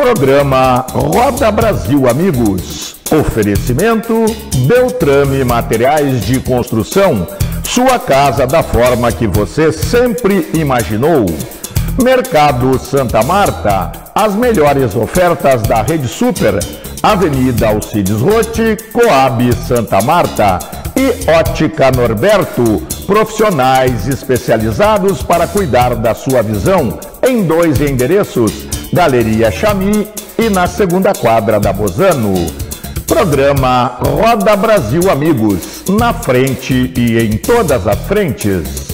Programa Roda Brasil Amigos. Oferecimento Beltrame Materiais de Construção. Sua casa da forma que você sempre imaginou. Mercado Santa Marta. As melhores ofertas da Rede Super. Avenida Alcides Rotti, Coab Santa Marta. E Ótica Norberto. Profissionais especializados para cuidar da sua visão. Em 2 endereços. Galeria Chami e na segunda quadra da Bozano. Programa Roda Brasil Amigos, na frente e em todas as frentes.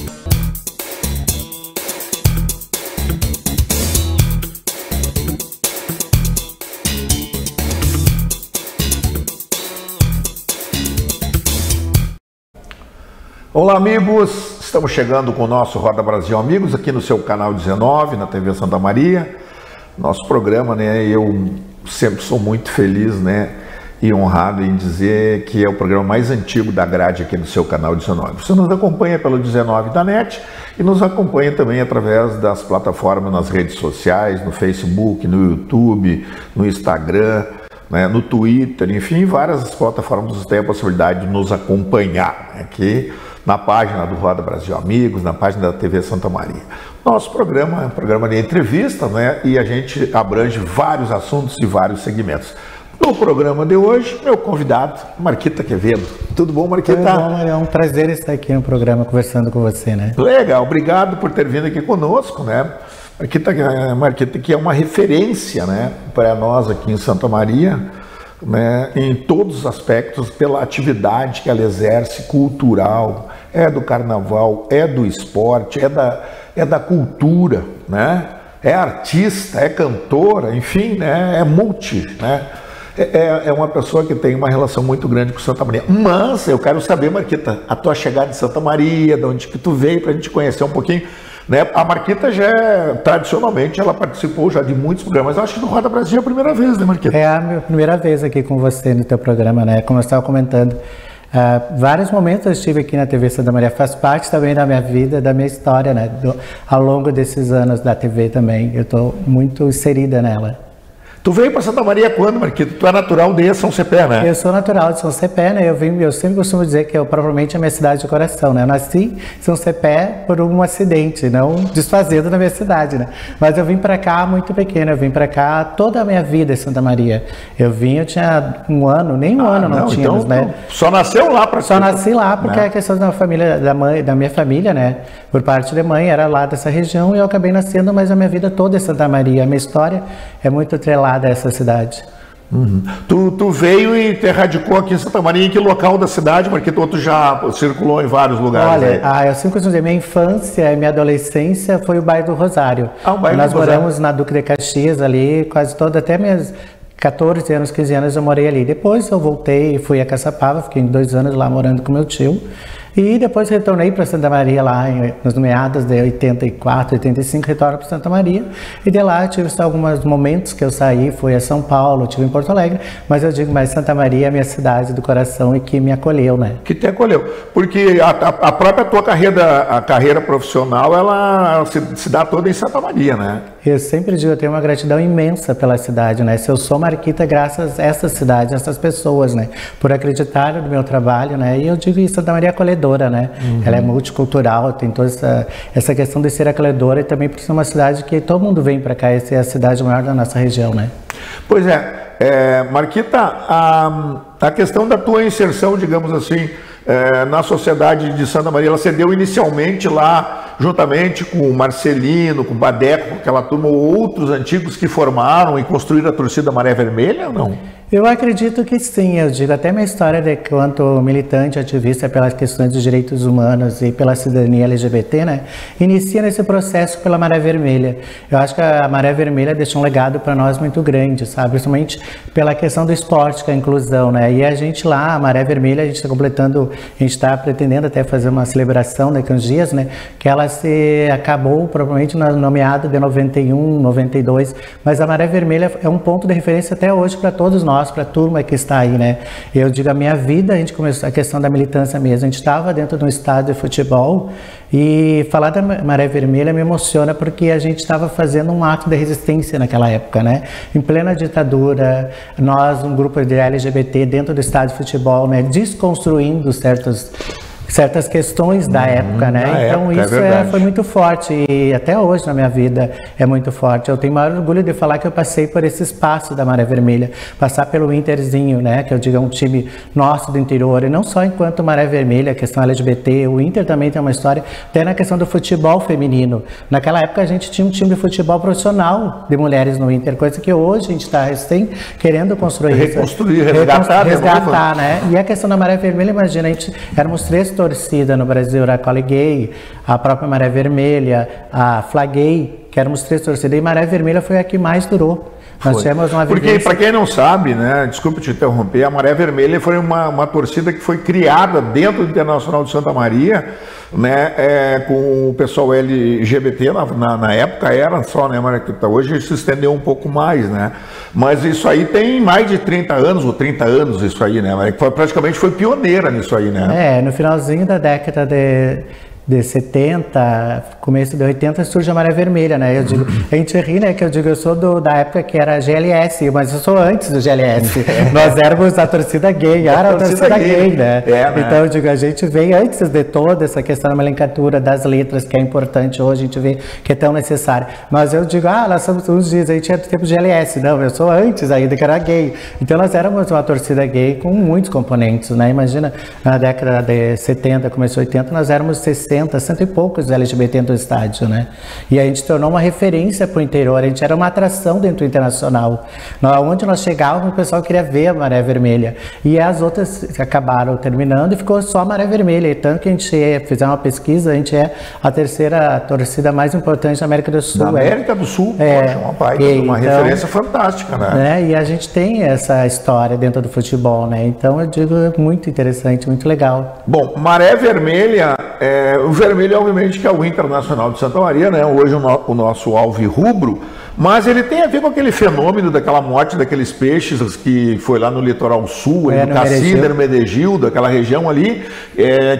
Olá amigos, estamos chegando com o nosso Roda Brasil Amigos aqui no seu canal 19, na TV Santa Maria. Nosso programa, né, eu sempre sou muito feliz, né, e honrado em dizer que é o programa mais antigo da grade aqui no seu canal 19. Você nos acompanha pelo 19 da NET e nos acompanha também através das plataformas nas redes sociais, no Facebook, no YouTube, no Instagram, né, no Twitter, enfim, várias plataformas você tem a possibilidade de nos acompanhar aqui na página do Roda Brasil Amigos, na página da TV Santa Maria. Nosso programa é um programa de entrevista, né, e a gente abrange vários assuntos e vários segmentos. No programa de hoje, meu convidado, Marquita Quevedo. Tudo bom, Marquita? Tudo bom, Maria. É um prazer estar aqui no programa conversando com você, né? Legal, obrigado por ter vindo aqui conosco, né? Marquita que é uma referência, né, para nós aqui em Santa Maria, né, em todos os aspectos, pela atividade que ela exerce, cultural, é do carnaval, é do esporte, é da cultura, né? É artista, é cantora, enfim, né? É multi, né? É uma pessoa que tem uma relação muito grande com Santa Maria. Mas eu quero saber, Marquita, a tua chegada em Santa Maria, de onde que tu veio, para a gente conhecer um pouquinho, né? A Marquita já, tradicionalmente, ela participou já de muitos programas. Eu acho que no Roda Brasil é a primeira vez, né, Marquita? É a minha primeira vez aqui com você no teu programa, né? Como eu estava comentando, vários momentos eu estive aqui na TV Santa Maria, faz parte também da minha vida, da minha história, né? Ao longo desses anos da TV também, eu estou muito inserida nela. Tu veio para Santa Maria quando, Marquito? Tu é natural de São Cepé, né? Eu sou natural de São Cepé, né? Eu sempre costumo dizer que provavelmente é a minha cidade de coração, né? Eu nasci em São Cepé por um acidente, não desfazendo na minha cidade, né? Mas eu vim para cá muito pequena, eu vim para cá toda a minha vida em Santa Maria. Eu tinha um ano, nem um ano não tínhamos, então, né? Só nasceu lá para Só nasci lá porque a questão da família, da minha família, né? Por parte de mãe, era lá dessa região e eu acabei nascendo, mas a minha vida toda é Santa Maria. A minha história é muito atrelada a essa cidade. Uhum. Tu veio e te radicou aqui em Santa Maria, em que local da cidade, porque tu já circulou em vários lugares? Olha, eu sempre costumo dizer, minha infância e minha adolescência foi o bairro do Rosário. O bairro Nós do Rosário. moramos na Duque de Caxias ali, quase toda, até minhas 14 anos, 15 anos eu morei ali. Depois eu voltei e fui a Caçapava, fiquei 2 anos lá morando com meu tio. E depois retornei para Santa Maria lá nos meados de 84, 85, retorno para Santa Maria. E de lá tive alguns momentos que eu saí, fui a São Paulo, estive em Porto Alegre, mas eu digo mais Santa Maria é a minha cidade do coração e que me acolheu, né? Que te acolheu. Porque a própria tua carreira profissional, ela se dá toda em Santa Maria, né? Eu sempre digo, eu tenho uma gratidão imensa pela cidade, né? Se eu sou Marquita, graças a essa cidade, a essas pessoas, né? Por acreditar no meu trabalho, né? E eu digo isso, Santa Maria é acolhedora, né? Uhum. Ela é multicultural, tem toda essa questão de ser acolhedora e também por ser uma cidade que todo mundo vem para cá, essa é a cidade maior da nossa região, né? Pois Marquita, a questão da tua inserção, digamos assim, na sociedade de Santa Maria, ela se deu inicialmente lá, juntamente com o Marcelino, com o Badeco, com aquela turma, ou outros antigos que formaram e construíram a torcida Maré Vermelha ou não? Eu acredito que sim, eu digo até minha história de quanto militante, ativista pelas questões dos direitos humanos e pela cidadania LGBT, né, inicia nesse processo pela Maré Vermelha. Eu acho que a Maré Vermelha deixou um legado para nós muito grande, sabe, principalmente pela questão do esporte, que é a inclusão, né, e a gente lá, a Maré Vermelha, a gente está completando, a gente está pretendendo até fazer uma celebração daqui uns dias, né, que ela se acabou provavelmente no meado de 91, 92, mas a Maré Vermelha é um ponto de referência até hoje para todos nós, nós, para a turma que está aí, né? Eu digo, a minha vida, a gente começou a questão da militância mesmo, a gente estava dentro de um estádio de futebol e falar da Maré Vermelha me emociona porque a gente estava fazendo um ato de resistência naquela época, né? Em plena ditadura, nós, um grupo de LGBT dentro do estádio de futebol, né? Desconstruindo certas questões da época, né? Então isso foi muito forte e até hoje na minha vida é muito forte. Eu tenho o maior orgulho de falar que eu passei por esse espaço da Maré Vermelha, passar pelo Interzinho, né? Que eu digo é um time nosso do interior e não só enquanto Maré Vermelha, a questão LGBT, o Inter também tem uma história, até na questão do futebol feminino. Naquela época a gente tinha um time de futebol profissional de mulheres no Inter, coisa que hoje a gente está querendo construir. Reconstruir, resgatar, né? E a questão da Maré Vermelha, imagina, éramos 3 torcidas no Brasil, a Cole Gay, a própria Maré Vermelha, a Fla Gay, que éramos 3 torcidas, e Maré Vermelha foi a que mais durou. Nós tivemos uma vivência... Porque, para quem não sabe, né, desculpe te interromper, a Maré Vermelha foi uma torcida que foi criada dentro do Internacional de Santa Maria, né, com o pessoal LGBT, na época era só, né, hoje se estendeu um pouco mais, né, mas isso aí tem mais de 30 anos, ou 30 anos isso aí, né, praticamente foi pioneira nisso aí, né. No finalzinho da década de 70, começo de 80, surge a Maré Vermelha, né? Eu digo, a gente ri, né? Que eu digo, eu sou da época que era GLS, mas eu sou antes do GLS. Nós éramos a torcida gay, era a torcida gay, né? Então, eu digo, a gente veio antes de toda essa questão da nomenclatura das letras, que é importante hoje, a gente vê que é tão necessária. Mas eu digo, nós somos uns dias, a gente é do tempo GLS. Não, eu sou antes ainda, que era gay. Então, nós éramos uma torcida gay com muitos componentes, né? Imagina, na década de 70, começou 80, nós éramos 60, cento e poucos LGBT no estádio, né? E a gente tornou uma referência para o interior, a gente era uma atração dentro do Internacional. Onde nós chegávamos, o pessoal queria ver a Maré Vermelha. E as outras acabaram terminando e ficou só a Maré Vermelha. E tanto que a gente fez uma pesquisa, a gente é a 3ª torcida mais importante da América do Sul. Da América do Sul, uma referência fantástica, né? E a gente tem essa história dentro do futebol, né? Então eu digo, é muito interessante, muito legal. Bom, Maré Vermelha, o vermelho obviamente que é o Internacional de Santa Maria, né? Hoje o nosso alvirrubro, mas ele tem a ver com aquele fenômeno daquela morte daqueles peixes que foi lá no litoral sul, no Cacíder, Medellín, daquela região ali,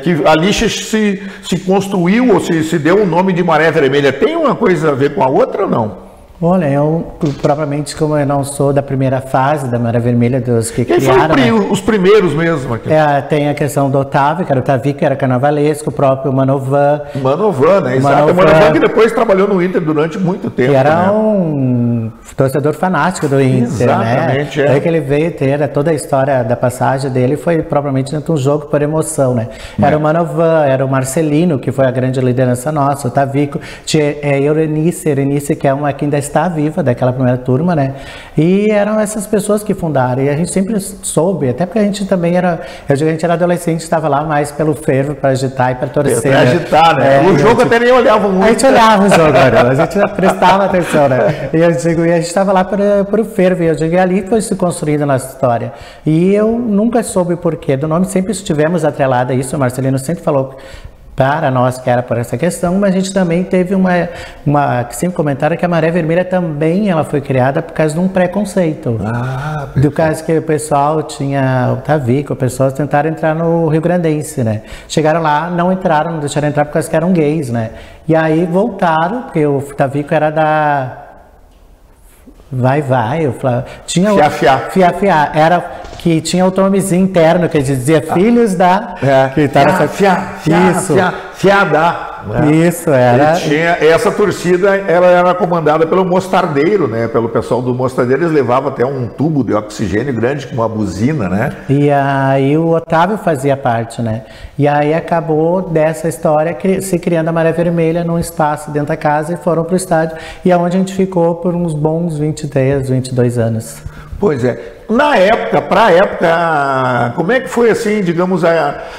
que ali se construiu ou se deu o nome de Maré Vermelha. Tem uma coisa a ver com a outra ou não? Olha, eu propriamente, como eu não sou da primeira fase da Maré Vermelha, dos que criaram... Quem foram os primeiros mesmo aqui? Tem a questão do Otávio, que era o Tavico, que era carnavalesco, o próprio Manovan. Manovan, né? Exato. O Manovan que depois trabalhou no Inter durante muito tempo. Que era um torcedor fanático do Inter, exatamente, né? Daí que ele veio ter toda a história da passagem dele, foi propriamente dentro de um jogo por emoção, né? Era o Manovan, era o Marcelino, que foi a grande liderança nossa, o Tavico, tinha a Eurenice, que é uma que ainda está viva, daquela primeira turma, né? E eram essas pessoas que fundaram, e a gente sempre soube, até porque a gente também era, eu digo, a gente era adolescente, estava lá mais pelo fervo, para agitar e para torcer. Para agitar, né? O jogo até nem olhava muito. A gente olhava o jogo, a gente prestava atenção, né? E eu digo, e a gente estava lá por o fervo, e eu digo, e ali foi se construindo a nossa história. E eu nunca soube o porquê do nome, sempre estivemos atrelada a isso, o Marcelino sempre falou para nós que era por essa questão, mas a gente também teve que sempre comentaram que a Maré Vermelha também ela foi criada por causa de um preconceito. Do caso que o pessoal tinha o Tavico, o pessoal tentaram entrar no Rio Grandense, né? Chegaram lá, não entraram, não deixaram entrar por causa que eram gays, né? E aí voltaram, porque o Tavico era da... tinha Fiá, era que tinha o nomezinho interno que dizia filhos da Fiadá. Isso, era. E tinha essa torcida, ela era comandada pelo mostardeiro, né? Pelo pessoal do mostardeiro, eles levavam até um tubo de oxigênio grande com uma buzina, né? E aí o Otávio fazia parte, né? E aí acabou dessa história se criando a Maré Vermelha num espaço dentro da casa e foram para o estádio, e é onde a gente ficou por uns bons 23, 22 anos. Pois é. Na época, para a época, como é que foi assim, digamos,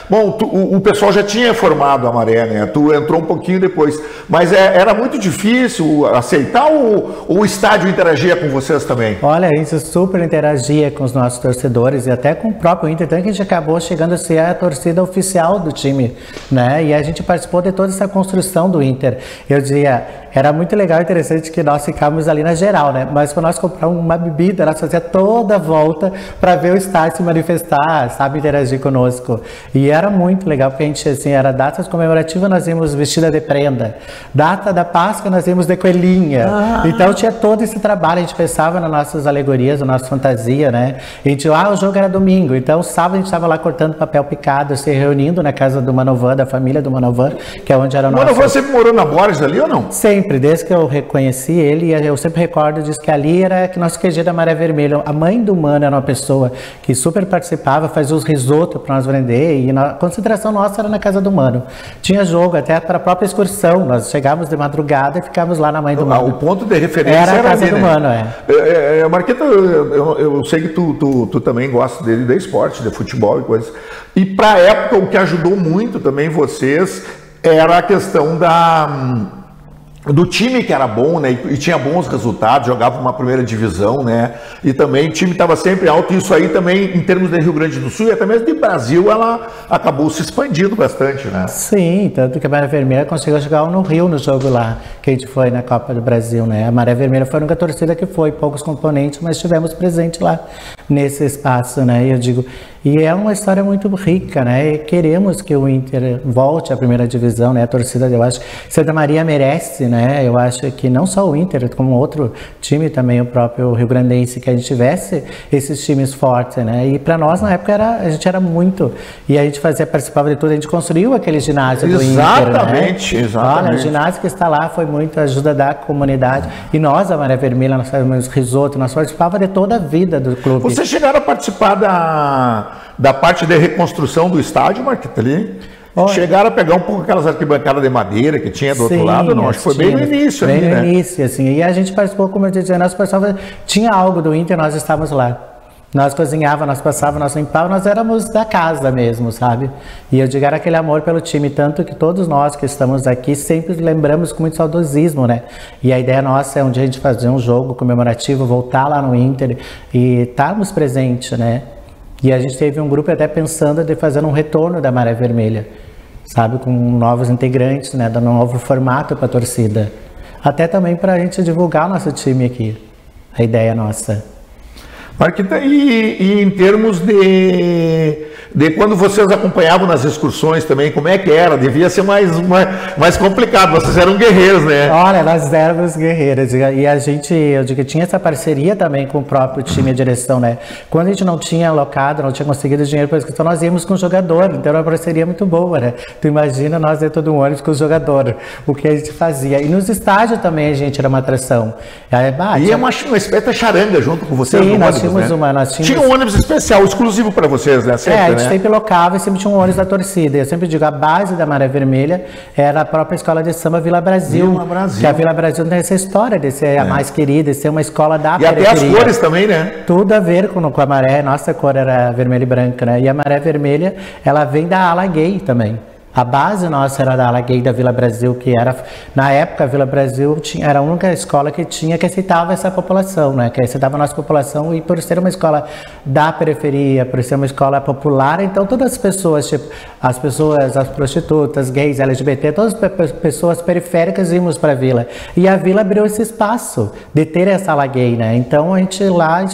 bom, o pessoal já tinha formado a Maré, né? Tu entrou um pouquinho depois, mas era muito difícil aceitar ou o estádio interagia com vocês também? Olha, a gente super interagia com os nossos torcedores e até com o próprio Inter, tanto que a gente acabou chegando a ser a torcida oficial do time, né? E a gente participou de toda essa construção do Inter. Eu dizia, era muito legal e interessante que nós ficávamos ali na geral, né? Mas para nós comprar uma bebida, nós fazíamos toda a volta volta para ver o estádio se manifestar, sabe, interagir conosco. E era muito legal, porque a gente, assim, era datas comemorativas, nós íamos vestida de prenda. Data da Páscoa, nós íamos de coelhinha. Então tinha todo esse trabalho, a gente pensava nas nossas alegorias, na nossa fantasia, né? A gente, o jogo era domingo, então sábado a gente estava lá cortando papel picado, se reunindo na casa do Manovan, da família do Manovan, que é onde era o nosso... O Manovan sempre morou na Borges ali ou não? Sempre, desde que eu reconheci ele, eu sempre recordo disso, que ali era que nosso QG da Maré Vermelha. A mãe do Mano era uma pessoa que super participava, fazia os risotos para nós vender, e a concentração nossa era na casa do Mano. Tinha jogo até para a própria excursão, nós chegávamos de madrugada e ficávamos lá na mãe do Mano. O ponto de referência era a casa ali, do né? Mano, Marqueta, eu sei que tu também gosta dele, de esporte, de futebol e coisas. E para a época, o que ajudou muito também vocês era a questão do time que era bom, né, e tinha bons resultados, jogava uma primeira divisão, né, e também o time estava sempre alto, e isso aí também, em termos de Rio Grande do Sul e até mesmo de Brasil, ela acabou se expandindo bastante, né? Sim, tanto que a Maré Vermelha conseguiu jogar no Rio, no jogo lá, que a gente foi na Copa do Brasil, né, a Maré Vermelha foi a única torcida que foi, poucos componentes, mas estivemos presentes lá nesse espaço, né, e eu digo, e é uma história muito rica, né, e queremos que o Inter volte à primeira divisão, né, a torcida, eu acho que Santa Maria merece, né, eu acho que não só o Inter, como outro time também, o próprio Rio Grandense, que a gente tivesse esses times fortes, né, e para nós na época a gente era muito, e a gente participava de tudo, a gente construiu aquele ginásio do Inter, exatamente. Olha, o ginásio que está lá foi muito ajuda da comunidade, e nós, a Maré Vermelha, nós fazíamos risoto, nós participávamos de toda a vida do clube. Vocês chegaram a participar da parte de reconstrução do estádio, Marquita, ali? Chegaram a pegar um pouco aquelas arquibancadas de madeira que tinha do outro lado? Não, acho que foi bem no início. Bem no início, assim, e a gente participou, como eu dizia, nós participávamos, tinha algo do Inter, nós estávamos lá. Nós cozinhávamos, nós passávamos, nós limpávamos, nós éramos da casa mesmo, sabe? E eu digo, era aquele amor pelo time, tanto que todos nós que estamos aqui sempre lembramos com muito saudosismo, né? E a ideia nossa é um dia a gente fazer um jogo comemorativo, voltar lá no Inter e estarmos presentes, né? E a gente teve um grupo até pensando de fazer um retorno da Maré Vermelha, sabe? Com novos integrantes, né? Dando um novo formato para a torcida. Até também para a gente divulgar o nosso time aqui, a ideia nossa. Marquita, e em termos de quando vocês acompanhavam nas excursões também, como é que era? Devia ser mais complicado, vocês eram guerreiros, né? Olha, nós éramos guerreiros, e a gente, eu digo, tinha essa parceria também com o próprio time e a direção, né? Quando a gente não tinha alocado, não tinha conseguido dinheiro para a excursão, nós íamos com o jogador, então era uma parceria muito boa, né? Tu imagina nós dentro de um ônibus com o jogador, o que a gente fazia. E nos estádios também a gente era uma atração. E é uma espécie de charanga junto com vocês. Sim, no nós ônibus, tínhamos né? Tinha um ônibus especial, exclusivo para vocês, né? Sempre, a gente sempre locava e sempre tinha um ônibus da torcida. Eu sempre digo, a base da Maré Vermelha era a própria escola de samba Vila Brasil. Vila Brasil. Que a Vila Brasil tem essa história de ser a mais querida, de ser uma escola da periferia. E até as cores também, né? Tudo a ver com a Maré. Nossa cor era vermelha e branca, né? E a Maré Vermelha, ela vem da ala gay também. A base nossa era da ala gay da Vila Brasil, que era, na época, a Vila Brasil era a única escola que aceitava essa população, né? Que aceitava a nossa população, e por ser uma escola da periferia, por ser uma escola popular, então todas as pessoas, tipo, as prostitutas, gays, LGBT, todas as pessoas periféricas íamos para a Vila. E a Vila abriu esse espaço de ter essa ala gay, né? Então a gente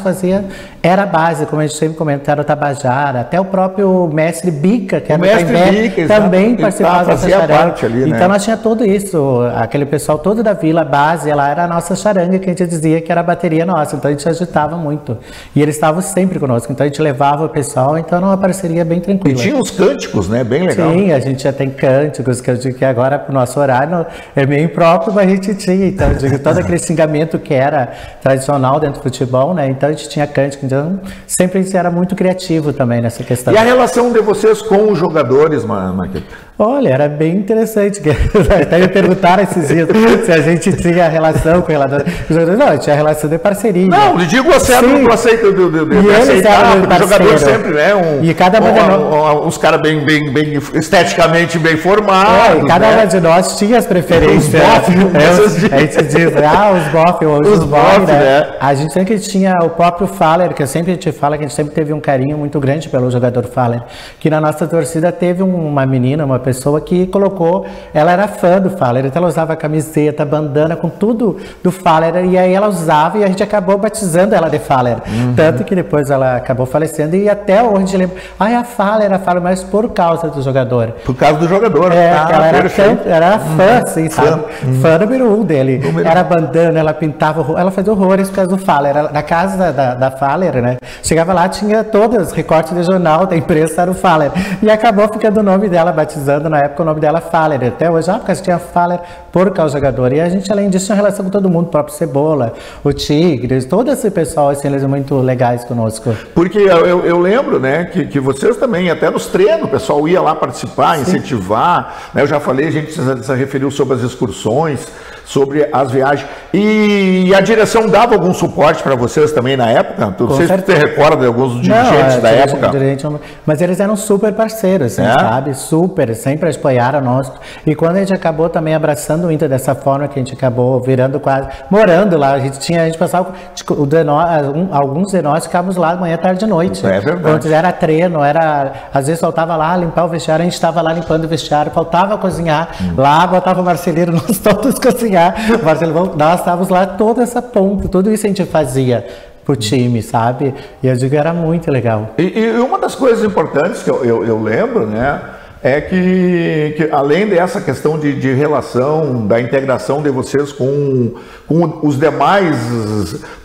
fazia, era a base, como a gente sempre comenta, era o Tabajara, até o próprio mestre Bica, que era o Bica, também participava dessa charanga. Ali, né? Então nós tinha tudo isso, aquele pessoal todo da Vila, a base, ela era a nossa charanga, que a gente dizia que era a bateria nossa, então a gente agitava muito. E eles estavam sempre conosco, então a gente levava o pessoal, então era uma parceria bem tranquila. E tinha os cânticos, né? Bem legal. Sim, a gente já tem cânticos, que eu digo que agora pro nosso horário é meio impróprio, mas a gente tinha, então eu digo, todo aquele xingamento que era tradicional dentro do futebol, né? Então a gente tinha cântico, então sempre a gente era muito criativo também nessa questão. E a relação de vocês com os jogadores, Marqueta? Olha, era bem interessante, até me perguntaram esses dias se a gente tinha relação com jogadores. Não, tinha relação de parceria. Não, lhe digo você era um aceito de aceitar, porque o jogador sempre, né? E cada uma de nós, uns caras bem esteticamente bem formados. E cada uma de nós tinha as preferências. A gente diz, os bofe, né? A gente sempre tinha o próprio Faller, que sempre a gente fala que a gente sempre teve um carinho muito grande pelo jogador Faller, que na nossa torcida teve uma menina, uma pessoa que colocou, ela era fã do Fahler, então ela usava camiseta, bandana, com tudo do Fahler, e aí ela usava e a gente acabou batizando ela de Fahler. Tanto que depois ela acabou falecendo e até hoje a gente lembra, a Fahler, mas por causa do jogador. Por causa do jogador. Ela era fã, assim, sabe? Fã número 1 dele. Era bandana, ela pintava, ela fazia horrores por causa do Fahler. Na casa da Fahler, né? Chegava lá, tinha todos os recortes de jornal da imprensa, era o Fahler. E acabou ficando o nome dela, batizando na época o nome dela Fahler. Até hoje, porque tinha Fahler por causa do jogador. E a gente, além disso, tinha relação com todo mundo, o próprio Cebola, o Tigres, todo esse pessoal, assim, eles são muito legais conosco. Porque eu lembro, né, que vocês também, até nos treinos, o pessoal ia lá participar, incentivar, né? Eu já falei, a gente se referiu sobre as excursões, sobre as viagens. E a direção dava algum suporte para vocês também na época? Você recorda de alguns dirigentes da época? Mas eles eram super parceiros, assim, sabe? Super, sempre apoiaram nós. E quando a gente acabou também abraçando o Inter dessa forma, que a gente acabou virando quase, morando lá, a gente passava, alguns de nós ficávamos lá manhã, tarde e noite. É verdade. Quando era treino, às vezes faltava lá limpar o vestiário, a gente estava lá limpando o vestiário, faltava cozinhar, lá botava o Marcelino, nós todos cozinhar. Marcelo, nós estávamos lá toda essa ponta, tudo isso a gente fazia pro time, sabe? E eu digo, era muito legal. E uma das coisas importantes que eu lembro, né, é que além dessa questão de relação, da integração de vocês com os demais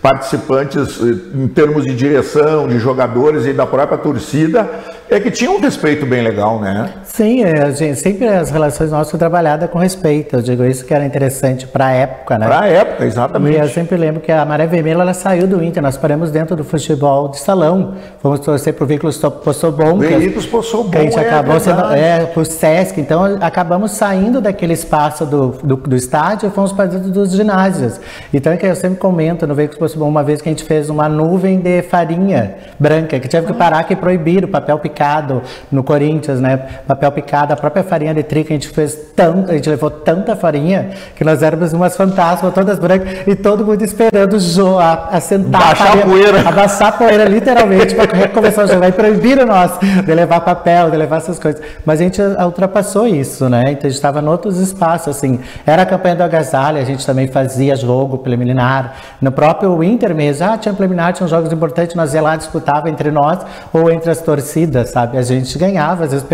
participantes em termos de direção, de jogadores e da própria torcida, é que tinha um respeito bem legal, né? Sim, sempre as relações nossas foram trabalhadas com respeito. Eu digo isso que era interessante para a época, né? Para a época, exatamente. E eu sempre lembro que a Maré Vermelha, ela saiu do Inter, nós paramos dentro do futebol de salão. Fomos torcer para o Veículos Possobon. Veículos Possobon, que a gente acabou sendo para o Sesc, então acabamos saindo daquele espaço do estádio e fomos para dentro dos ginásios. Então é que eu sempre comento no Veículos Possobon, uma vez que a gente fez uma nuvem de farinha branca, que tive que parar, que proibiram o papel picado no Corinthians, né? Papel picado, a própria farinha de trigo, a gente levou tanta farinha que nós éramos umas fantasmas todas brancas e todo mundo esperando assentar abaixar a poeira, literalmente, para recomeçar a jogar. E proibiram nós de levar papel, de levar essas coisas. Mas a gente ultrapassou isso, né? Então a gente estava em outros espaços, assim. Era a campanha do agasalho, a gente também fazia jogo preliminar. No próprio Inter mesmo, tinha preliminar, tinha jogos importantes, nós ia lá, disputava entre nós ou entre as torcidas, sabe? A gente ganhava, às vezes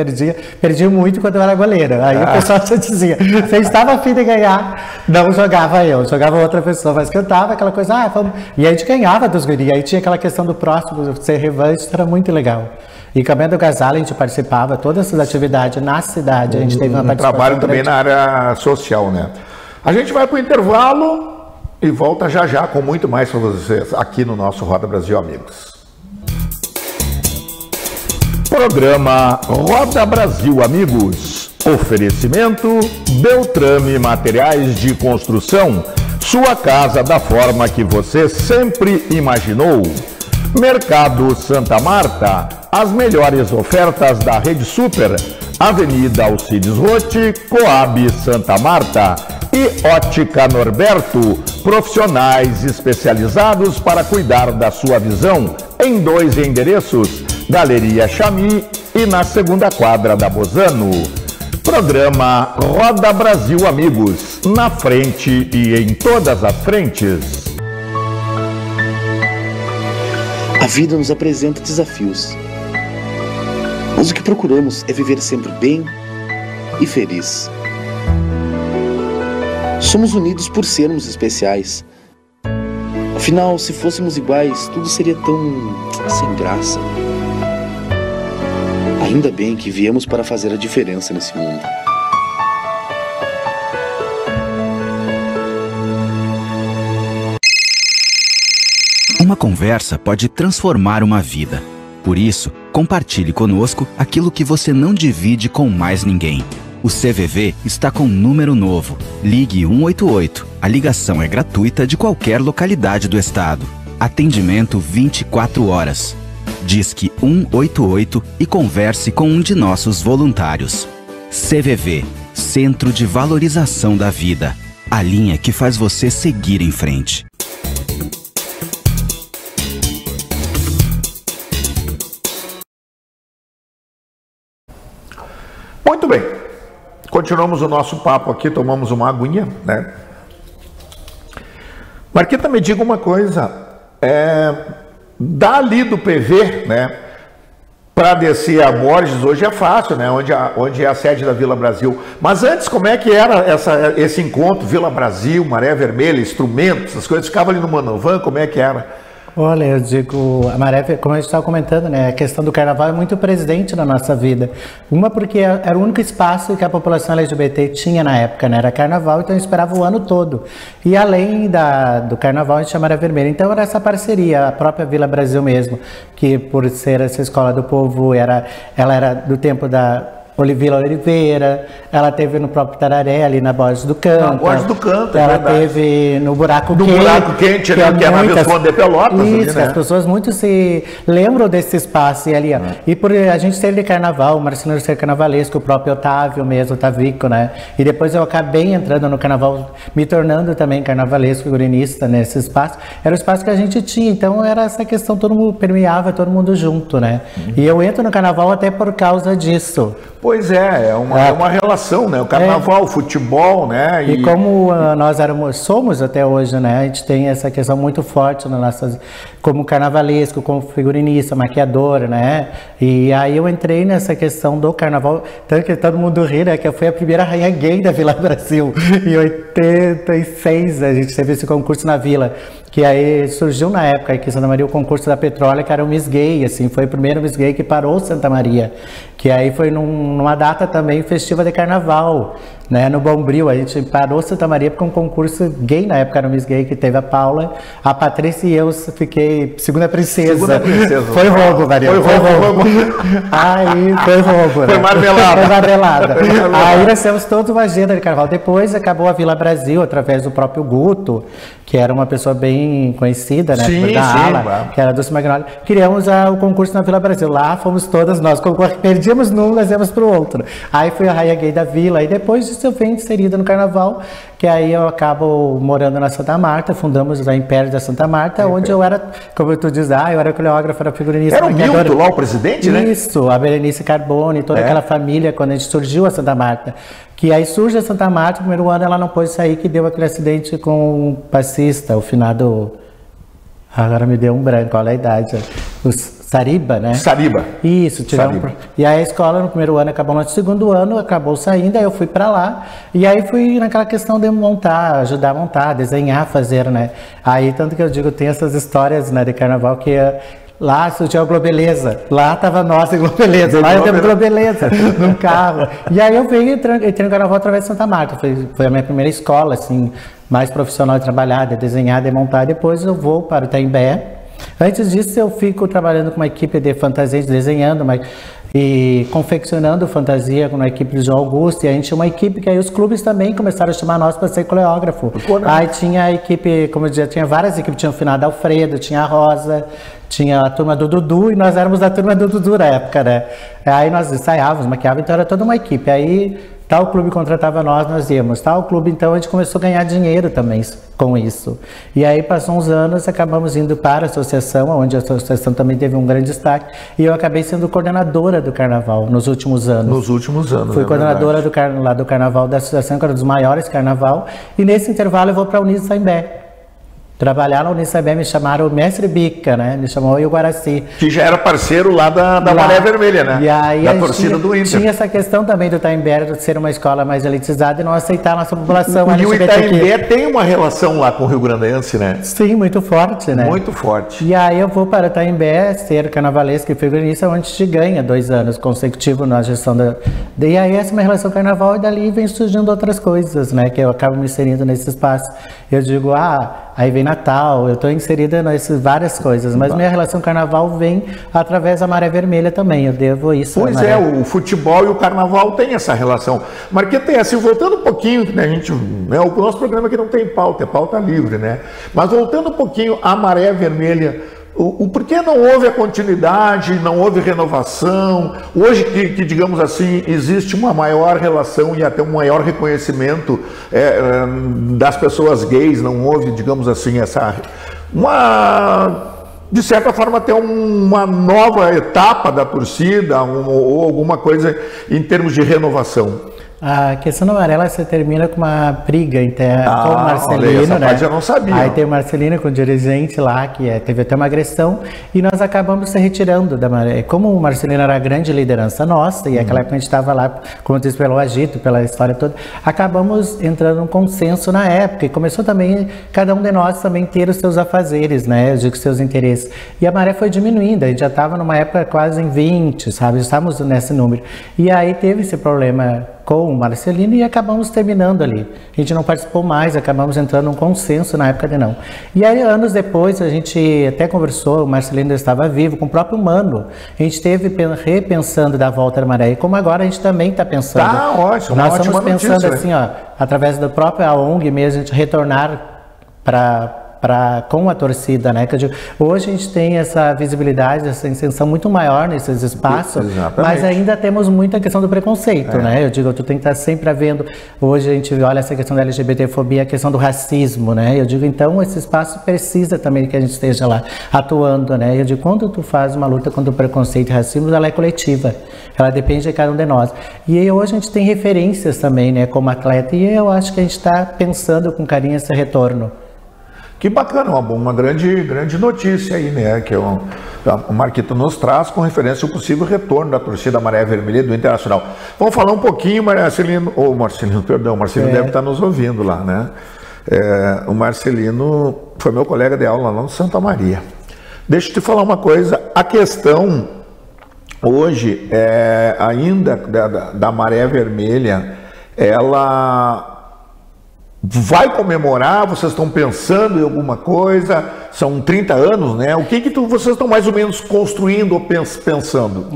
perdia muito quando eu era goleiro. Aí o pessoal já dizia, você estava a fim de ganhar, não jogava eu, jogava outra pessoa, mas cantava aquela coisa, vamos. E a gente ganhava dos guris, aí tinha aquela questão do próximo ser revanche, era muito legal. E Caminho do Agasalho a gente participava, todas essas atividades na cidade, a gente teve uma participação. Trabalho também na área social, né? A gente vai para o intervalo e volta já com muito mais para vocês aqui no nosso Roda Brasil Amigos. Programa Roda Brasil Amigos. Oferecimento Beltrame Materiais de Construção. Sua casa da forma que você sempre imaginou. Mercado Santa Marta. As melhores ofertas da Rede Super. Avenida Alcides Rotti, Coab Santa Marta. E Ótica Norberto. Profissionais especializados para cuidar da sua visão. Em 2 endereços. Galeria Chami e na segunda quadra da Bozano. Programa Roda Brasil Amigos, na frente e em todas as frentes. A vida nos apresenta desafios, mas o que procuramos é viver sempre bem e feliz. Somos unidos por sermos especiais. Afinal, se fôssemos iguais, tudo seria tão sem graça. Ainda bem que viemos para fazer a diferença nesse mundo. Uma conversa pode transformar uma vida. Por isso, compartilhe conosco aquilo que você não divide com mais ninguém. O CVV está com um número novo. Ligue 188. A ligação é gratuita de qualquer localidade do estado. Atendimento 24 horas. Disque 188 e converse com um de nossos voluntários. CVV, Centro de Valorização da Vida. A linha que faz você seguir em frente. Muito bem. continuamos o nosso papo aqui, tomamos uma aguinha, né? Marquita, me diga uma coisa, dali do PV, né, para descer a Borges, hoje é fácil, né, onde é a sede da Vila Brasil. Mas antes, como é que era esse encontro, Vila Brasil, Maré Vermelha, instrumentos, essas coisas, ficava ali no Manovan, como é que era? Olha, eu digo, a Maré, como a gente estava comentando, né, a questão do carnaval é muito presente na nossa vida. Uma porque era o único espaço que a população LGBT tinha na época, né, era carnaval, então eu esperava o ano todo. E além do carnaval, a gente chama Maré Vermelha. Então era essa parceria, a própria Vila Brasil mesmo, que por ser essa escola do povo, ela era do tempo da Vila Oliveira, ela teve no próprio Tararé, ali na Borges do Canto. Na Borges do Canto, ela teve no Buraco Quente. No Buraco Quente, que é na Visconde de Pelotas. Isso, ali, né? As pessoas muito se lembram desse espaço ali, ó. E por a gente ser de carnaval, o Marcelino ser carnavalesco, o próprio Otávio mesmo, Otavico, né? E depois eu acabei entrando no carnaval, me tornando também carnavalesco, figurinista nesse espaço. Era o espaço que a gente tinha, então era essa questão, todo mundo permeava, todo mundo junto, né? E eu entro no carnaval até por causa disso. Pois é uma relação, né? O carnaval, o futebol, né? E como nós somos até hoje, né? A gente tem essa questão muito forte na nossa, como carnavalesco, como figurinista, maquiador, né? E aí eu entrei nessa questão do carnaval, tanto que todo mundo ri, né? Que eu fui a primeira rainha gay da Vila Brasil. Em 86 a gente teve esse concurso na Vila, que aí surgiu na época aqui em Santa Maria o concurso da Petróleo, que era o Miss Gay, assim, foi o primeiro Miss Gay que parou Santa Maria, que aí foi numa data também festiva de carnaval, né, no Bombril, a gente parou Santa Maria porque um concurso gay na época era o Miss Gay, que teve a Paula, a Patrícia e eu fiquei segunda princesa. Segunda princesa. Foi roubo, Maria. Foi roubo. Aí foi roubo, né? Foi marmelada. Foi marmelada. Aí nós temos toda uma agenda de carnaval. Depois acabou a Vila Brasil, através do próprio Guto, que era uma pessoa bem conhecida, né? Sim, ala, que era Dulce Magnólia. Criamos o concurso na Vila Brasil. Lá fomos todas nós. Perdíamos num, nós íamos para o outro. Aí fui a rainha gay da Vila. E depois disso eu venho inserida no carnaval, que aí eu acabo morando na Santa Marta. Fundamos a Império da Santa Marta, onde eu era, como tu diz, eu era coreógrafa, era figurinista. Era o Milton lá, o presidente, né? Isso, a Berenice Carbone, toda aquela família, quando a gente surgiu a Santa Marta. Que aí surge a Santa Marta, no primeiro ano ela não pôde sair, que deu aquele acidente com o passista, o finado... Agora me deu um branco, olha a idade. O Sariba, né? Sariba. Isso, tiramos. E aí a escola no primeiro ano acabou, no segundo ano acabou saindo, aí eu fui pra lá. E aí fui naquela questão de montar, ajudar a montar, desenhar, fazer, né? Aí tanto que eu digo, tem essas histórias, né, de carnaval que... Lá surgiu a Globeleza, lá tava nossa Globeleza, lá eu tenho Globeleza num carro. E aí eu entrei no carnaval através de Santa Marta, foi a minha primeira escola, assim, mais profissional de trabalhar, de desenhar, de montar. Depois eu vou para o Itaimbé. Antes disso eu fico trabalhando com uma equipe de fantasias, desenhando, e confeccionando fantasia com a equipe do João Augusto, e a gente tinha uma equipe que aí os clubes também começaram a chamar nós para ser coreógrafo. Aí tinha a equipe, como eu dizia, tinha várias equipes, tinha o finado Alfredo, tinha a Rosa, tinha a turma do Dudu, e nós éramos da turma do Dudu na época, né? Aí nós ensaiávamos, maquiávamos, então era toda uma equipe. Aí tal clube contratava nós íamos. Tal clube, então, a gente começou a ganhar dinheiro também com isso. E aí, passou uns anos, acabamos indo para a associação, onde a associação também teve um grande destaque, e eu acabei sendo coordenadora do carnaval nos últimos anos. Nos últimos anos, fui coordenadora lá do carnaval da associação, que era um dos maiores carnaval, e nesse intervalo eu vou para a Unidos Itaimbé. Trabalhar na Unicebé, me chamaram o Mestre Bica, né? Me chamou o Guaraci. Que já era parceiro lá da Maré Vermelha, né? E aí da torcida do Inter. Tinha essa questão também do Itaimbé de ser uma escola mais elitizada e não aceitar a nossa população. E o Itaimbé tem uma relação lá com o Rio Grandense, né? Sim, muito forte, né? Muito forte. E aí eu vou para o Itaimbé ser carnavalesco e figurinista, onde a gente ganha 2 anos consecutivos na gestão da... E aí essa é uma relação carnaval, e dali vem surgindo outras coisas, né? Que eu acabo me inserindo nesse espaço. Eu digo, aí vem Natal, eu estou inserida nessas várias coisas, mas minha relação com o carnaval vem através da Maré Vermelha também, eu devo isso. Pois é, o futebol e o carnaval tem essa relação. Marqueta, assim, voltando um pouquinho, né, o nosso programa aqui não tem pauta, é pauta livre, né? Mas voltando um pouquinho à Maré Vermelha, o porquê não houve a continuidade, não houve renovação? Hoje que digamos assim, existe uma maior relação e até um maior reconhecimento das pessoas gays, não houve, digamos assim, de certa forma até uma nova etapa da torcida ou alguma coisa em termos de renovação? A questão amarela você termina com uma briga com o Marcelino, essa né? parte eu não sabia. Aí tem o Marcelino com o dirigente lá, que teve até uma agressão, e nós acabamos se retirando da Maré. Como o Marcelino era a grande liderança nossa, e aquela época a gente estava lá, como eu disse, pelo agito, pela história toda, acabamos entrando num consenso na época, e começou também, cada um de nós também ter os seus afazeres, né? Eu digo, seus interesses. E a Maré foi diminuindo, a gente já estava numa época quase em 20, sabe? Estávamos nesse número. E aí teve esse problema com o Marcelino e acabamos terminando ali. A gente não participou mais, acabamos entrando num consenso na época de não. E aí, anos depois, a gente até conversou, o Marcelino estava vivo, com o próprio Mano. A gente esteve repensando da volta da Maré, e como agora a gente também está pensando. Tá ótimo, nós estamos pensando notícia, assim, ó, através da própria ONG mesmo, a gente retornar com a torcida, né? Que eu digo, hoje a gente tem essa visibilidade, essa extensão muito maior nesses espaços, mas ainda temos muita questão do preconceito, né? Eu digo, tu tem que estar sempre vendo, hoje a gente olha essa questão da LGBTfobia, a questão do racismo, né? Eu digo, então esse espaço precisa também que a gente esteja lá atuando, né? Eu digo, quando tu faz uma luta contra o preconceito e racismo, ela é coletiva, ela depende de cada um de nós. E aí, hoje a gente tem referências também, né? Como atleta, e eu acho que a gente está pensando com carinho esse retorno. Que bacana, uma grande notícia aí, né, que o Marquito nos traz com referência ao possível retorno da torcida Maré Vermelha do Internacional. Vamos falar um pouquinho, Marcelino deve estar nos ouvindo lá, né? O Marcelino foi meu colega de aula lá no Santa Maria. Deixa eu te falar uma coisa, a questão hoje ainda da Maré Vermelha, ela vai comemorar? Vocês estão pensando em alguma coisa? São 30 anos, né? O que vocês estão mais ou menos construindo ou pensando?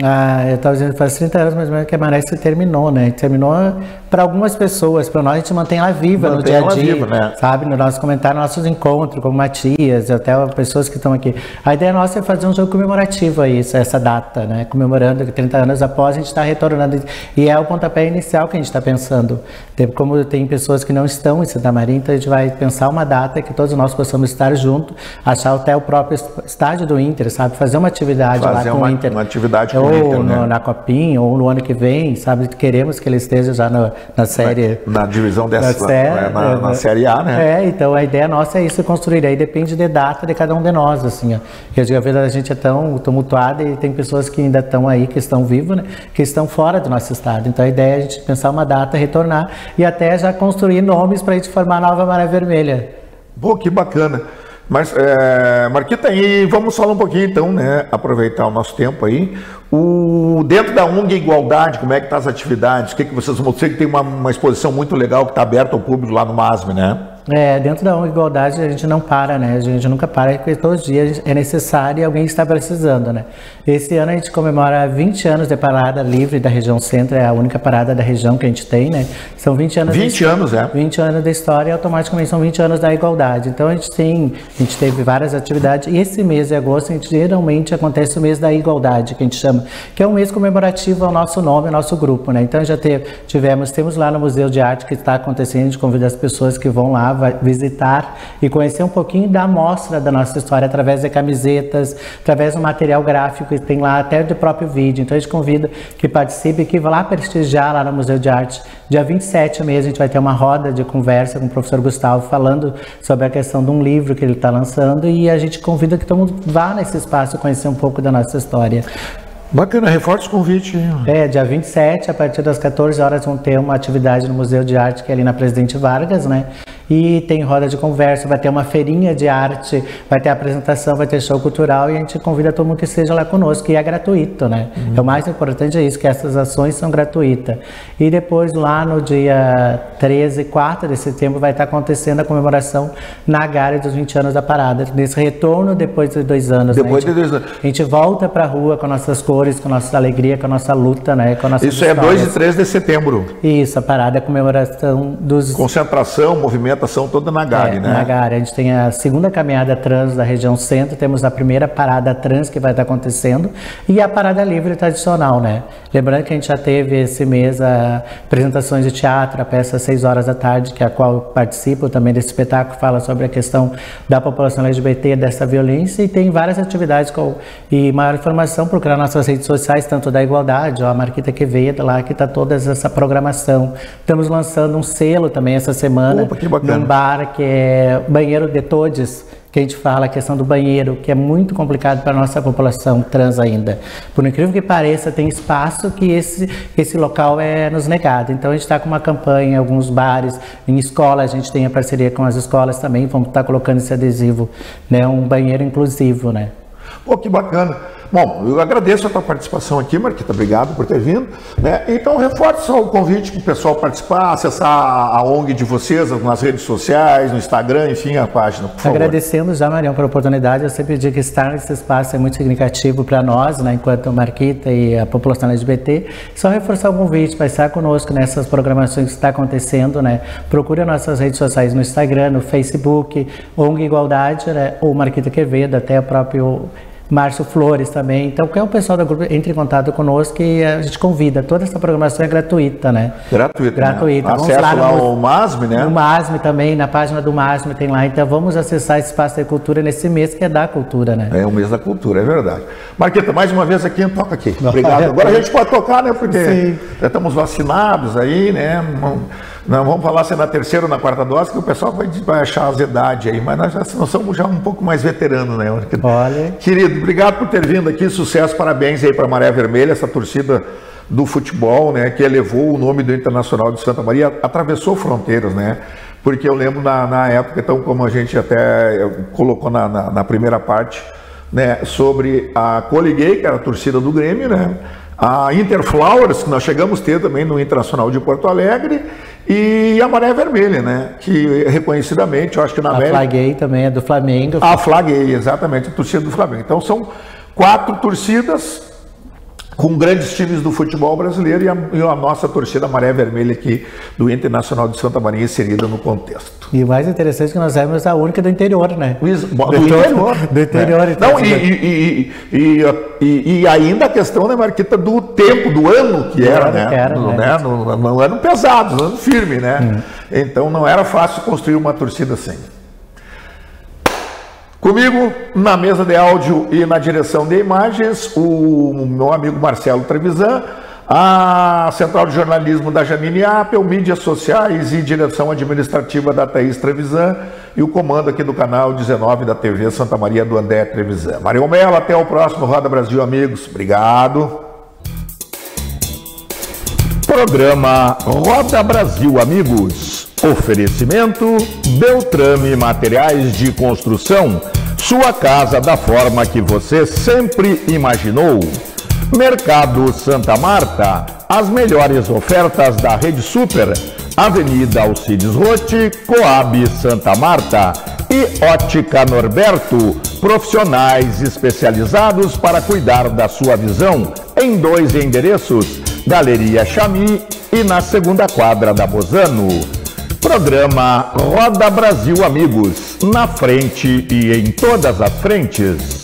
Eu estava dizendo, faz 30 anos mais ou menos que a Maré se terminou, né? Terminou para algumas pessoas, para nós a gente mantém ela viva no dia a dia, né? Sabe? No nosso comentário, nossos encontros, como Matias, até pessoas que estão aqui. A ideia nossa é fazer um jogo comemorativo aí, essa data, né? Comemorando que 30 anos após a gente está retornando. E é o pontapé inicial que a gente está pensando. Como tem pessoas que não estão em Santa Maria, então a gente vai pensar uma data que todos nós possamos estar juntos, achar até o próprio estádio do Inter, sabe? Fazer uma atividade lá com o Inter. Uma atividade com o Inter, né? Na Copinha, ou no ano que vem, sabe? Queremos que ele esteja já na série... Na divisão dessa... Na Série A, né? Então a ideia nossa é isso, construir. Aí depende da data de cada um de nós, assim, ó. Porque a vida da gente é tão tumultuada e tem pessoas que ainda estão aí, que estão vivos, né? Que estão fora do nosso estado. Então a ideia é a gente pensar uma data, retornar e até já construir nomes para a gente formar a nova Maré Vermelha. Pô, que bacana. Mas, Marquita, e vamos falar um pouquinho então, né? Aproveitar o nosso tempo aí. Dentro da ONG Igualdade, como é que tá as atividades? O que vocês vão mostrar? Que tem uma exposição muito legal que está aberta ao público lá no MASM, né? Dentro da ONG Igualdade a gente não para, né? A gente nunca para, porque todos os dias é necessário e alguém está precisando, né? Esse ano a gente comemora 20 anos de parada livre da região centro, é a única parada da região que a gente tem, né? São 20 anos... 20 anos, 20 anos da história e automaticamente são 20 anos da igualdade. Então a gente teve várias atividades e esse mês de agosto geralmente acontece o mês da igualdade, que a gente chama, que é um mês comemorativo ao nosso nome, ao nosso grupo, né? Então já temos lá no Museu de Arte que está acontecendo, a gente convida as pessoas que vão lá visitar e conhecer um pouquinho da amostra da nossa história através de camisetas, através do material gráfico que tem lá, até do próprio vídeo. Então a gente convida que participe, que vá lá prestigiar lá no Museu de Arte. Dia 27 mesmo a gente vai ter uma roda de conversa com o professor Gustavo falando sobre a questão de um livro que ele está lançando e a gente convida que todo mundo vá nesse espaço conhecer um pouco da nossa história. Bacana, reforça o convite. Dia 27, a partir das 14 horas, vão ter uma atividade no Museu de Arte, que é ali na Presidente Vargas, né? E tem roda de conversa, vai ter uma feirinha de arte, vai ter apresentação, vai ter show cultural e a gente convida todo mundo que esteja lá conosco, e é gratuito, né? O mais importante é isso, que essas ações são gratuitas. E depois, lá no dia 13 e 4 de setembro, vai estar acontecendo a comemoração na Gare dos 20 anos da parada, nesse retorno depois de 2 anos. Depois de 2 anos. A gente volta pra rua com nossas cores, com nossa alegria, com a nossa luta, né? Com a nossa Isso histórias. É 2 e 3 de setembro. Isso, a parada, a comemoração dos... Concentração, movimento movimentação toda na Gare, né? Na Gare. A gente tem a segunda caminhada trans da região centro, temos a primeira parada trans que vai estar acontecendo e a parada livre tradicional, né? Lembrando que a gente já teve esse mês apresentações de teatro, a peça às 6 horas da tarde, que é a qual eu participo também desse espetáculo, fala sobre a questão da população LGBT, dessa violência, e tem várias atividades e maior informação, procurar nossas redes sociais, tanto da Igualdade, a Marquita Quevedo, lá que está toda essa programação. Estamos lançando um selo também essa semana, num bar que é Banheiro de Todes, que a gente fala a questão do banheiro, que é muito complicado para a nossa população trans ainda. Por incrível que pareça, tem espaço que esse local é nos negado. Então a gente está com uma campanha em alguns bares, em escolas, a gente tem a parceria com as escolas também, vamos estar colocando esse adesivo, né, um banheiro inclusivo, né? Pô, que bacana. Bom, eu agradeço a tua participação aqui, Marquita, obrigado por ter vindo, né? Então, reforça o convite para o pessoal participar, acessar a ONG de vocês nas redes sociais, no Instagram, enfim, a página, por favor. Agradecendo já, Marião, pela oportunidade. Eu sempre digo que estar nesse espaço é muito significativo para nós, né, enquanto Marquita e a população LGBT. Só reforçar o convite para estar conosco nessas programações que está acontecendo, né? Procure as nossas redes sociais no Instagram, no Facebook, ONG Igualdade, né, ou Marquita Quevedo, até o próprio Márcio Flores também. Então, qualquer pessoal do grupo entre em contato conosco e a gente convida. Toda essa programação é gratuita, né? Gratuita. Né? Acesso lá ao MASM, né? No MASM também, na página do MASM tem lá. Então, vamos acessar esse espaço da cultura nesse mês que é da cultura, né? É o mês da cultura, é verdade. Marquita, mais uma vez aqui, toca aqui. Obrigado. Agora a gente pode tocar, né? Porque sim, já estamos vacinados aí, né? Não vamos falar se é na terceira ou na quarta dose, que o pessoal vai achar azedade aí, mas nós somos já um pouco mais veteranos, né? Olha. Querido, obrigado por ter vindo aqui, sucesso, parabéns aí para a Maré Vermelha, essa torcida do futebol, né? Que elevou o nome do Internacional de Santa Maria, atravessou fronteiras, né? Porque eu lembro na época, então, como a gente até colocou na primeira parte, né? Sobre a Coliguei, que era a torcida do Grêmio, né? A Interflowers, que nós chegamos a ter também no Internacional de Porto Alegre, e a Maré Vermelha, né? Que reconhecidamente, eu acho que na América... A Flaguei também é do Flamengo. A Flaguei, exatamente, a torcida do Flamengo. Então são 4 torcidas com grandes times do futebol brasileiro e a nossa torcida Maré Vermelha aqui do Internacional de Santa Maria inserida no contexto. E o mais interessante é que nós éramos a única do interior, né? Do interior. Do interior. Né? Então, e ainda a questão, né, Marquita, do tempo, do ano que era, né? No ano pesado, no ano firme, né? Então não era fácil construir uma torcida assim. Comigo, na mesa de áudio e na direção de imagens, o meu amigo Marcelo Trevisan, a Central de Jornalismo da Janine Appel, mídias sociais e direção administrativa da Thaís Trevisan e o comando aqui do canal 19 da TV Santa Maria do André Trevisan. Marião Mello, até o próximo Roda Brasil, amigos. Obrigado. Programa Roda Brasil, amigos. Oferecimento Beltrame Materiais de Construção, sua casa da forma que você sempre imaginou. Mercado Santa Marta, as melhores ofertas da Rede Super, Avenida Alcides Rotti, Coab Santa Marta. E Ótica Norberto, profissionais especializados para cuidar da sua visão, em 2 endereços, Galeria Chami e na 2ª quadra da Bozano. Programa Roda Brasil, amigos, na frente e em todas as frentes.